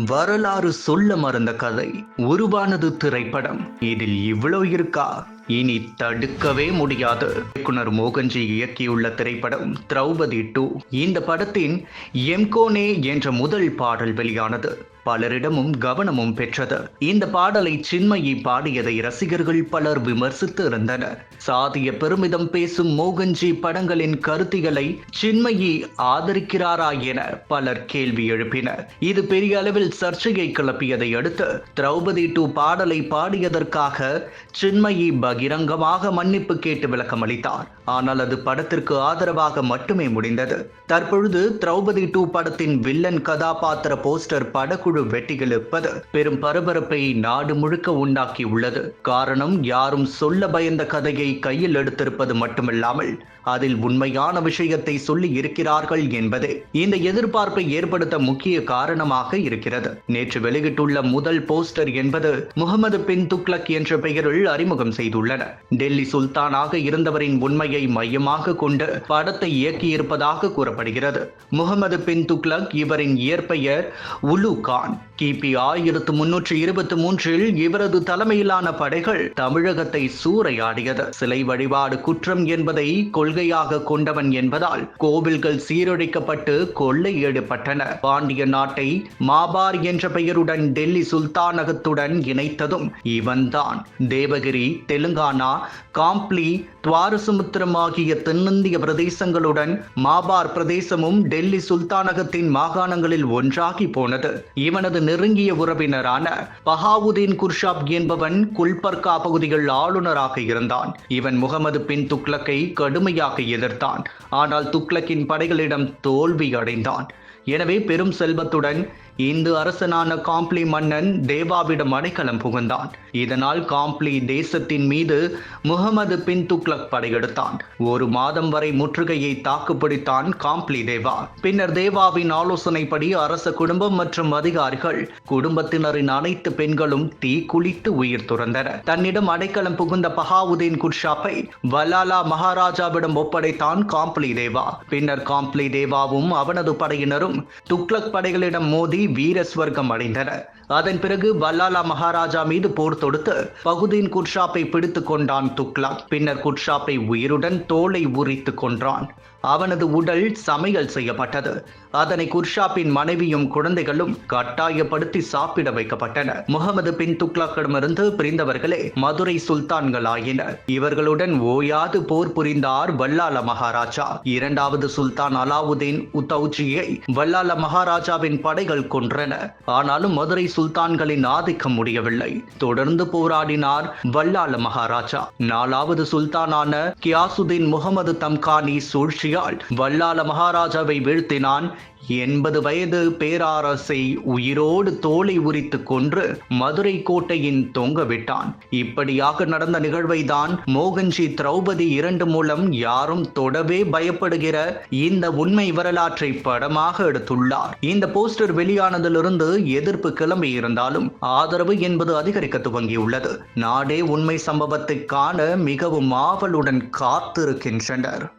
வரலாறு சொல்ல மறந்த கதை உருவானது திரைப்படம். இதில் இவ்வளோ இருக்கா? இனி தடுக்கவே முடியாது. இயக்குனர் மோகன்ஜி இயக்கியுள்ள திரைப்படம் திரௌபதி 2. இந்த படத்தின் எம்கோனே என்ற முதல் பாடல் வெளியானது. பலரிடமும் கவனமும் பெற்றது. இந்த பாடலை சின்மயி பாடியதை ரசிகர்கள் பலர் விமர்சித்து இருந்தனர். சாதிய பெருமிதம் பேசும் மோகன்ஜி படங்களின் கருத்திகளை சின்மயி ஆதரிக்கிறாரா என பலர் கேள்வி எழுப்பினர். இது பெரிய அளவில் சர்ச்சையை கிளப்பியதை அடுத்து திரௌபதி 2 பாடலை பாடியதற்காக சின்மயி பகிரங்கமாக மன்னிப்பு கேட்டு விளக்கம் அளித்தார். ஆனால் அது படத்திற்கு ஆதரவாக மட்டுமே முடிந்தது. தற்பொழுது திரௌபதி 2 படத்தின் வில்லன் கதாபாத்திர போஸ்டர் படக்குழு வெட்டிகளிருப்பது பெரும் பரபரப்பை நாடு முழுக்க உண்டாக்கி உள்ளது. காரணம், யாரும் சொல்ல பயந்த கதையை கையில் எடுத்திருப்பது மட்டுமில்லாமல் அதில் உண்மையான விஷயத்தை சொல்லி இருக்கிறார்கள் என்பதே இந்த எதிர்பார்ப்பை ஏற்படுத்த முக்கிய காரணமாக இருக்கிறது. நேற்று வெளியிட்டுள்ள முதல் போஸ்டர் என்பது முகமது பின் துக்ளக் என்ற பெயரில் அறிமுகம் செய்துள்ளனர். டெல்லி சுல்தானாக இருந்தவரின் உண்மையை மையமாக கொண்டு படத்தை இயக்கியிருப்பதாக கூறப்படுகிறது. முகமது பின் துக்ளக் இவரின் இயற்பெயர் உலு கான். கிபி 1323 இவரது தலைமையிலான படைகள் தமிழகத்தை சூறையாடியது. சிலை வழிபாடு குற்றம் என்பதை கொள்கையாக கொண்டவன் என்பதால் கோவில்கள் சீரழிக்கப்பட்டு கொள்ளையிடப்பட்டன. பாண்டிய நாட்டை மாபார் என்ற பெயருடன் டெல்லி சுல்தானகத்துடன் இணைத்ததும் இவன்தான். தேவகிரி, தெலுங்கானா, காம்ப்ளி, துவாரசமுத்திரம் ஆகிய தென்னிந்திய பிரதேசங்களுடன் மாபார் பிரதேசமும் டெல்லி சுல்தானகத்தின் மாகாணங்களில் ஒன்றாகி போனது. இவனது நெருங்கிய உறவினரான பஹாவுதீன் குர்ஷாப் என்பவன் குல்பர்கா பகுதிகள் ஆளுநராக இருந்தான். இவன் முகமது பின் துக்ளக்கை கடுமையாக எதிர்த்தான். ஆனால் துக்ளக்கின் படைகளிடம் தோல்வி அடைந்தான். எனவே பெரும் செல்வத்துடன் இந்து அரசனான காம்ப்ளி மன்னன் தேவாவிடம் அடைக்கலம் புகுந்தான். இதனால் காம்ப்ளி தேசத்தின் மீது முகமது பின் துக்ளக் படையெடுத்தான். ஒரு மாதம் வரை முற்றுகையை தாக்குப்பிடித்தான் காம்ப்ளி தேவா. பின்னர் தேவாவின் ஆலோசனைப்படி அரச குடும்பம் மற்றும் அதிகாரிகள் குடும்பத்தினரின் அனைத்து பெண்களும் தீ குளித்து உயிர் துறந்தனர். தன்னிடம் அடைக்கலம் புகுந்த பஹாவுதீன் குர்ஷாப்பை வல்லாலா மகாராஜாவிடம் ஒப்படைத்தான் காம்ப்ளி தேவா. பின்னர் காம்ப்ளி தேவாவும் அவனது படையினரும் துக்ளக் படைகளிடம் மோதி வீரஸ்வர்க்கம் அடைந்தனர். அதன் பிறகு வல்லாலா மகாராஜா மீது போர் தொடுத்து பகுதீன் குர்ஷாப்பை பிடித்துக் கொண்டான் துக்ளக். பின்னர் குர்ஷாப்பை உயிருடன் தோலை உரித்து கொன்றான். அவனது உடல் சமையல் செய்யப்பட்டது. அதனை குர்ஷாப்பின் மனைவியும் குழந்தைகளும் கட்டாயப்படுத்தி சாப்பிட வைக்கப்பட்டனர். முகமது பின் துக்ளக்கிடமிருந்து பிரிந்தவர்களே மதுரை சுல்தான்கள் ஆயினர். இவர்களுடன் ஓயாது போர் புரிந்தார் வல்லால மகாராஜா. இரண்டாவது சுல்தான் அலாவுதீன் உத்தௌஜியை வல்லால மகாராஜாவின் படைகள் கொன்றன. ஆனாலும் மதுரை சுல்தான்களின் ஆதிக்கம் முடியவில்லை. தொடர்ந்து போராடினார் வல்லால மகாராஜா. நாலாவது சுல்தானான கியாசுதீன் முகமது தம்கானி சூழ்ச்சியால் வல்லால மகாராஜாவை வீழ்த்தினான். 80 வயது பேரரசை உயிரோடு தோலை உரித்து கொன்று மதுரை கோட்டையின் தொங்க விட்டான். இப்படியாக நடந்த நிகழ்வை தான் மோகன்ஜி திரௌபதி 2 மூலம் யாரும் தொடவே பயப்படுகிற இந்த உண்மை வரலாற்றை படமாக எடுத்துள்ளார். இந்த போஸ்டர் வெளியானதிலிருந்து எதிர்ப்பு கிளம்பி இருந்தாலும் ஆதரவு என்பது அதிகரிக்க துவங்கியுள்ளது. நாடே உண்மை சம்பவத்தை காண மிகவும் ஆவலுடன் காத்திருக்கின்றனர்.